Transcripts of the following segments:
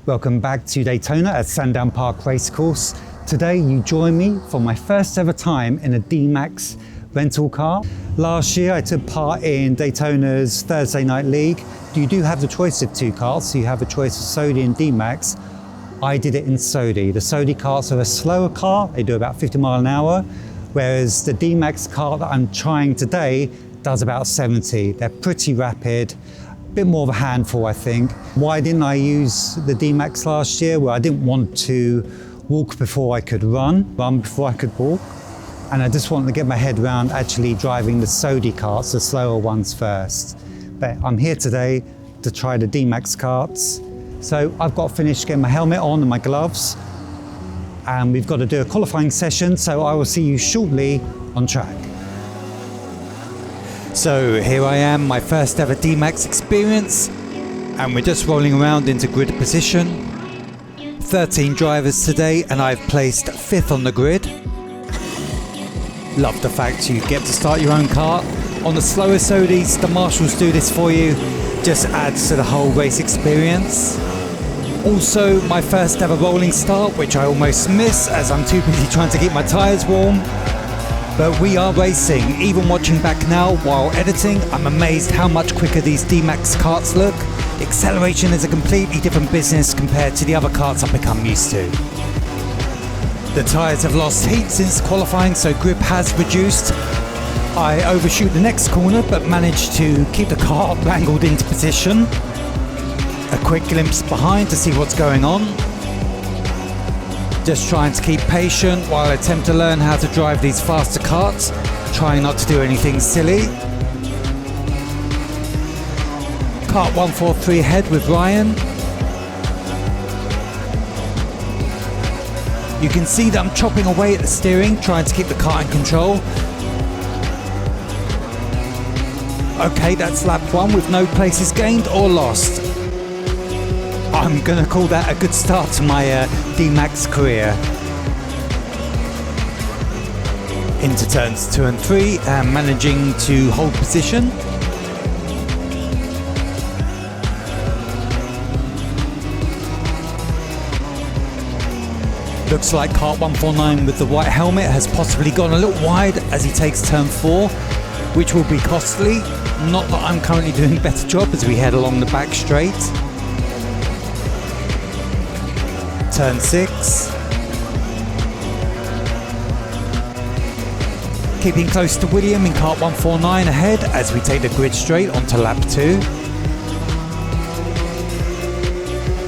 Welcome back to Daytona at Sandown Park Racecourse. Today you join me for my first ever time in a DMAX rental car. Last year I took part in Daytona's Thursday Night League. You do have the choice of two karts, so you have a choice of Sodi and DMAX. I did it in Sodi. The Sodi karts are a slower car, they do about 50 miles an hour, whereas the DMAX kart that I'm trying today does about 70. They're pretty rapid. Bit more of a handful, I think. Why didn't I use the DMAX last year? Well, I didn't want to walk before I could run before I could walk. And I just wanted to get my head around actually driving the Sodi karts, the slower ones first. But I'm here today to try the DMAX karts. So I've got to finish getting my helmet on and my gloves. And we've got to do a qualifying session, so I will see you shortly on track. So here I am, my first ever DMAX experience, and we're just rolling around into grid position. 13 drivers today, and I've placed 5th on the grid. Love the fact you get to start your own kart. On the slower Sodis, the marshals do this for you, just adds to the whole race experience. Also, my first ever rolling start, which I almost miss as I'm too busy trying to keep my tyres warm. But we are racing. Even watching back now while editing, I'm amazed how much quicker these DMAX karts look. Acceleration is a completely different business compared to the other karts I've become used to. The tyres have lost heat since qualifying, so grip has reduced. I overshoot the next corner but managed to keep the car wrangled into position. A quick glimpse behind to see what's going on. Just trying to keep patient while I attempt to learn how to drive these faster karts, trying not to do anything silly. Kart 143 ahead with Ryan. You can see that I'm chopping away at the steering, trying to keep the kart in control. Okay, that's lap 1 with no places gained or lost. I'm going to call that a good start to my DMAX career. Into turns 2 and 3 and managing to hold position. Looks like kart 149 with the white helmet has possibly gone a little wide as he takes turn 4, which will be costly. Not that I'm currently doing a better job as we head along the back straight. Turn 6. Keeping close to William in kart 149 ahead as we take the grid straight onto lap 2.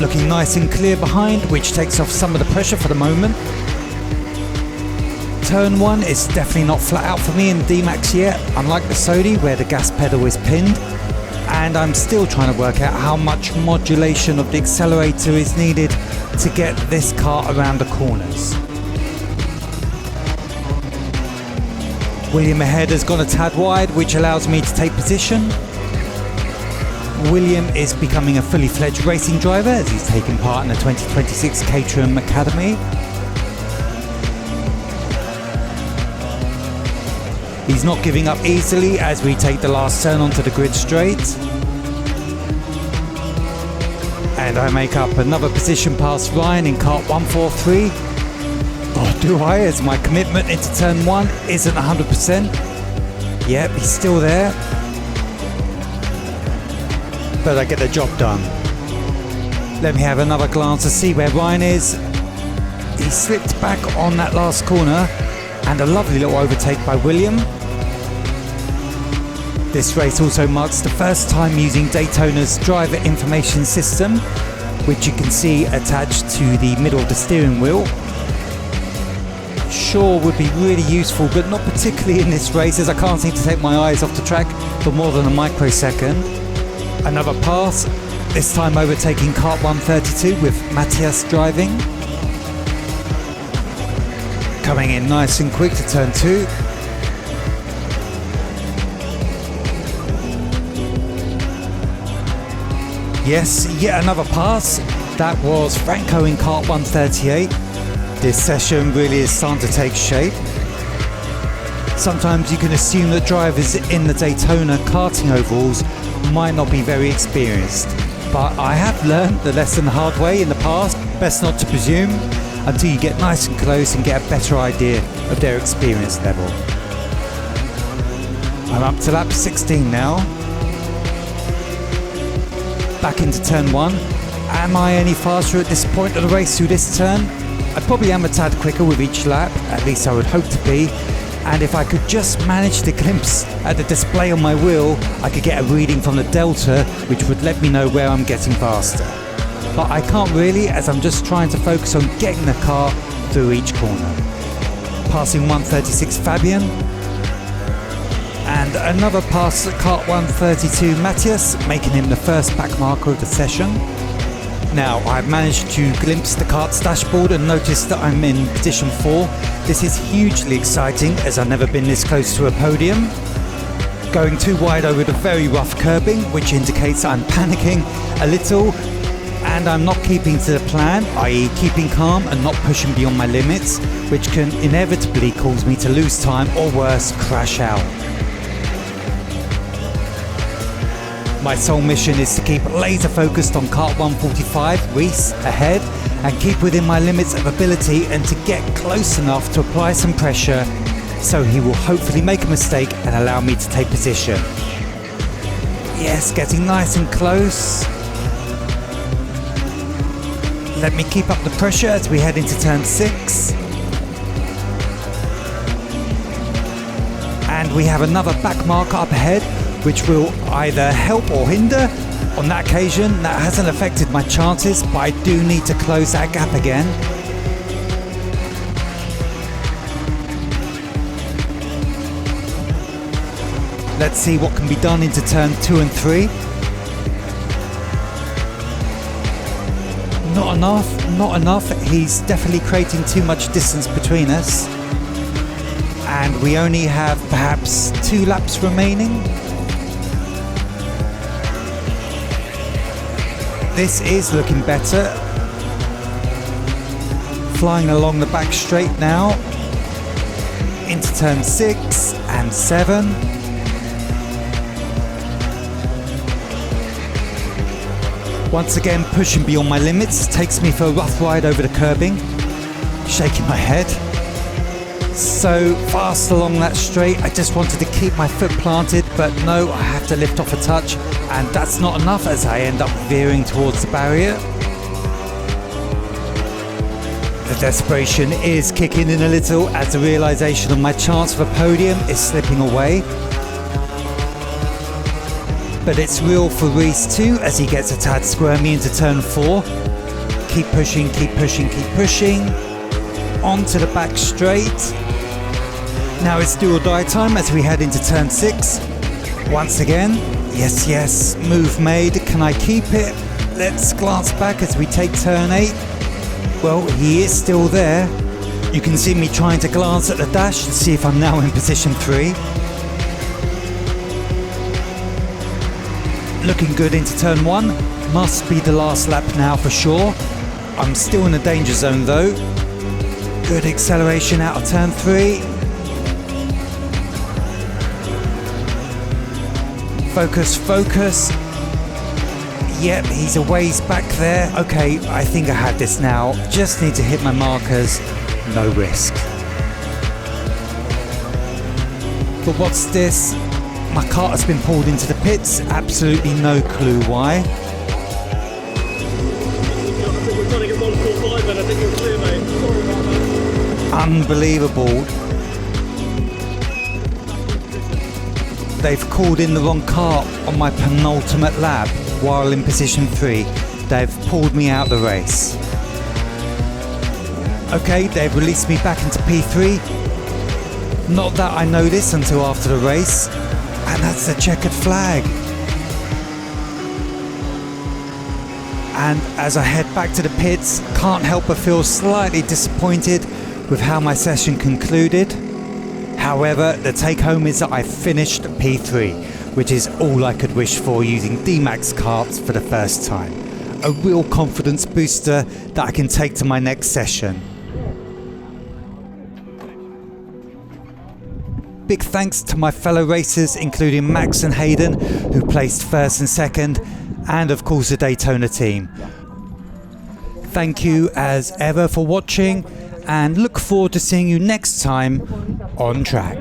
Looking nice and clear behind, which takes off some of the pressure for the moment. Turn 1 is definitely not flat out for me in DMAX yet, unlike the Sodi where the gas pedal is pinned. And I'm still trying to work out how much modulation of the accelerator is needed to get this car around the corners. William ahead has gone a tad wide, which allows me to take position. William is becoming a fully fledged racing driver as he's taking part in the 2026 Caterham Academy. He's not giving up easily as we take the last turn onto the grid straight. And I make up another position past Ryan in kart 143. Or do I, as my commitment into turn 1 isn't 100%. Yep, he's still there. But I get the job done. Let me have another glance to see where Ryan is. He slipped back on that last corner and a lovely little overtake by William. This race also marks the first time using Daytona's driver information system, which you can see attached to the middle of the steering wheel. Sure would be really useful, but not particularly in this race as I can't seem to take my eyes off the track for more than a microsecond. Another pass, this time overtaking kart 132 with Matias driving. Coming in nice and quick to turn 2. Yes, yet another pass. That was Franco in kart 138. This session really is starting to take shape. Sometimes you can assume that drivers in the Daytona karting overalls might not be very experienced. but I have learned the lesson the hard way in the past. Best not to presume until you get nice and close and get a better idea of their experience level. I'm up to lap 16 now. Back into turn 1. Am I any faster at this point of the race through this turn? I probably am a tad quicker with each lap, at least I would hope to be. And if I could just manage to glimpse at the display on my wheel, I could get a reading from the delta, which would let me know where I'm getting faster. But I can't really, as I'm just trying to focus on getting the car through each corner. Passing 136 Fabián, and another pass at kart 132 Matias, making him the first back marker of the session. Now, I've managed to glimpse the kart's dashboard and noticed that I'm in position 4. This is hugely exciting, as I've never been this close to a podium. Going too wide over the very rough curbing, which indicates I'm panicking a little, and I'm not keeping to the plan, i.e. keeping calm and not pushing beyond my limits, which can inevitably cause me to lose time or worse, crash out. My sole mission is to keep laser focused on kart 145, Reece, ahead, and keep within my limits of ability and to get close enough to apply some pressure so he will hopefully make a mistake and allow me to take position. Yes, getting nice and close. Let me keep up the pressure as we head into turn 6. And we have another back marker up ahead, which will either help or hinder. On that occasion, that hasn't affected my chances, but I do need to close that gap again. Let's see what can be done into turn 2 and 3. Not enough. He's definitely creating too much distance between us. And we only have perhaps 2 laps remaining. This is looking better. Flying along the back straight now. Into turn 6 and 7. Once again pushing beyond my limits. Takes me for a rough ride over the curbing. Shaking my head. So fast along that straight, I just wanted to keep my foot planted, but no, I have to lift off a touch, and that's not enough as I end up veering towards the barrier. The desperation is kicking in a little as the realisation of my chance for a podium is slipping away. But it's real for Reece too, as he gets a tad squirmy into turn 4. Keep pushing, keep pushing, keep pushing. Onto the back straight. Now it's do or die time as we head into turn 6. Once again, yes, move made. Can I keep it? Let's glance back as we take turn 8. Well, he is still there. You can see me trying to glance at the dash to see if I'm now in position 3. Looking good into turn 1. Must be the last lap now for sure. I'm still in the danger zone though. Good acceleration out of turn 3. Focus. Yep, he's a ways back there. Okay, I think I have this now. Just need to hit my markers. No risk. But what's this? My cart has been pulled into the pits. Absolutely no clue why. Unbelievable. They've called in the wrong cart on my penultimate lap while in position 3. They've pulled me out of the race. Okay, they've released me back into P3. Not that I know this until after the race. And that's the checkered flag. And as I head back to the pits, can't help but feel slightly disappointed with how my session concluded. However, the take home is that I finished P3, which is all I could wish for using DMAX carts for the first time. A real confidence booster that I can take to my next session. Big thanks to my fellow racers, including Max and Haidyn, who placed first and second, and of course the Daytona team. Thank you as ever for watching, and look forward to seeing you next time on track.